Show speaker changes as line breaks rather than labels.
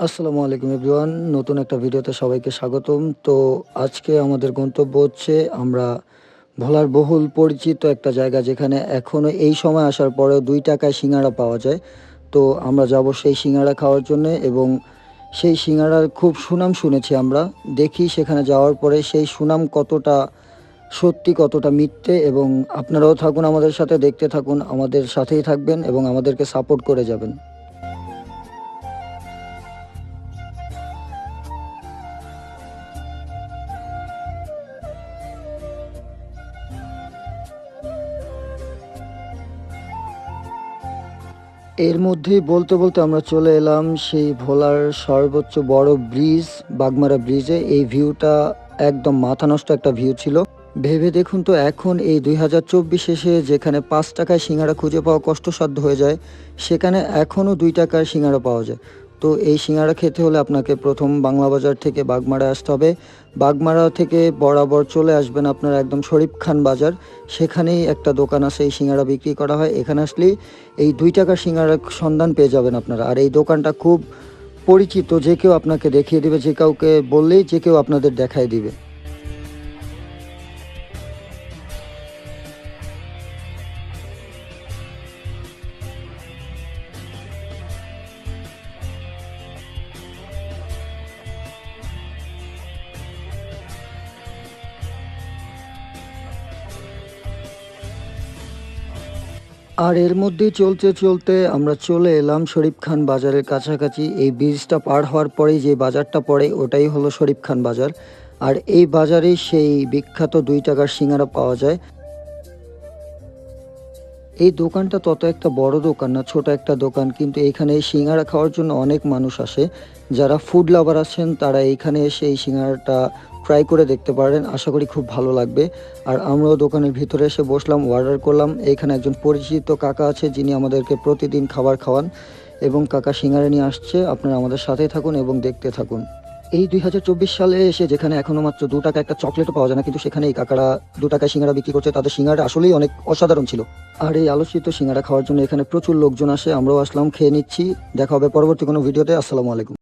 আসসালামু আলাইকুম এভরিওয়ান, নতুন একটা ভিডিওতে সবাইকে স্বাগতম। তো আজকে আমাদের গন্তব্য হচ্ছে আমরা ভোলার বহুল পরিচিত একটা জায়গা, যেখানে এখনও এই সময় আসার পরেও 2 টাকায় সিঙ্গাড়া পাওয়া যায়। তো আমরা যাব সেই সিঙ্গাড়া খাওয়ার জন্যে, এবং সেই সিঙ্গাড়ার খুব সুনাম শুনেছি আমরা। দেখি সেখানে যাওয়ার পরে সেই সুনাম কতটা সত্যি, কতটা মিথ্যে। এবং আপনারাও থাকুন আমাদের সাথে, দেখতে থাকুন, আমাদের সাথেই থাকবেন এবং আমাদেরকে সাপোর্ট করে যাবেন। এর মধ্যেই বলতে বলতে আমরা চলে এলাম সেই ভোলার সর্বোচ্চ বড় ব্রিজ, বাগমারা ব্রিজে। এই ভিউটা একদম মাথা নষ্ট একটা ভিউ ছিল। ভেবে দেখুন তো, এখন এই 2024 এসে যেখানে 5 টাকায় সিঙ্গারা খুঁজে পাওয়া কষ্টসাধ্য হয়ে যায়, সেখানে এখনও 2 টাকার সিঙ্গারা পাওয়া যায়। তো এই সিঙ্গারা খেতে হলে আপনাকে প্রথম বাংলা বাজার থেকে বাগমারা আসতে হবে। বাগমারা থেকে বরাবর চলে আসবেন আপনারা একদম শরীফ খান বাজার। সেখানেই একটা দোকান আছে, এই সিঙ্গারা বিক্রি করা হয়। এখানে আসলেই এই 2 টাকার সিঙ্গারার সন্ধান পেয়ে যাবেন আপনারা। আর এই দোকানটা খুব পরিচিত, যে কেউ আপনাকে দেখিয়ে দিবে, যে কাউকে বললেই যে কেউ আপনাদের দেখায় দিবে। আর এর মধ্যেই চলতে চলতে আমরা চলে এলাম শরীফ খান বাজারের কাছাকাছি। এই ব্রিজটা পার হওয়ার পরেই যে বাজারটা পড়ে, ওটাই হলো শরীফ খান বাজার। আর এই বাজারেই সেই বিখ্যাত 2 টাকার সিঙ্গারা পাওয়া যায়। এই দোকানটা তত একটা বড় দোকান না, ছোট একটা দোকান, কিন্তু এখানে এই সিঙ্গারা খাওয়ার জন্য অনেক মানুষ আসে। যারা ফুড লাভার আছেন তারা এইখানে এসে এই সিঙ্গারাটা ট্রাই করে দেখতে পারেন, আশা করি খুব ভালো লাগবে। আর আমরাও দোকানের ভিতরে এসে বসলাম, অর্ডার করলাম। এইখানে একজন পরিচিত কাকা আছে, যিনি আমাদেরকে প্রতিদিন খাবার খাওয়ান, এবং কাকা সিঙ্গারা নিয়ে আসছে। আপনারা আমাদের সাথেই থাকুন এবং দেখতে থাকুন। এই 2024 সালে এসে যেখানে এখনো মাত্র 2 টাকা একটা চকলেটও পাওয়া যায় না, কিন্তু সেখানে এই কাকারা 2 টাকায় সিঙ্গারা বিক্রি করছে। তাদের সিঙ্গারা আসলেই অনেক অসাধারণ ছিল। আর এই আলোচিত সিঙ্গারা খাওয়ার জন্য এখানে প্রচুর লোকজন আসে, আমরাও আসলাম, খেয়ে নিচ্ছি। দেখা হবে পরবর্তী কোনো ভিডিওতে। আসসালামু আলাইকুম।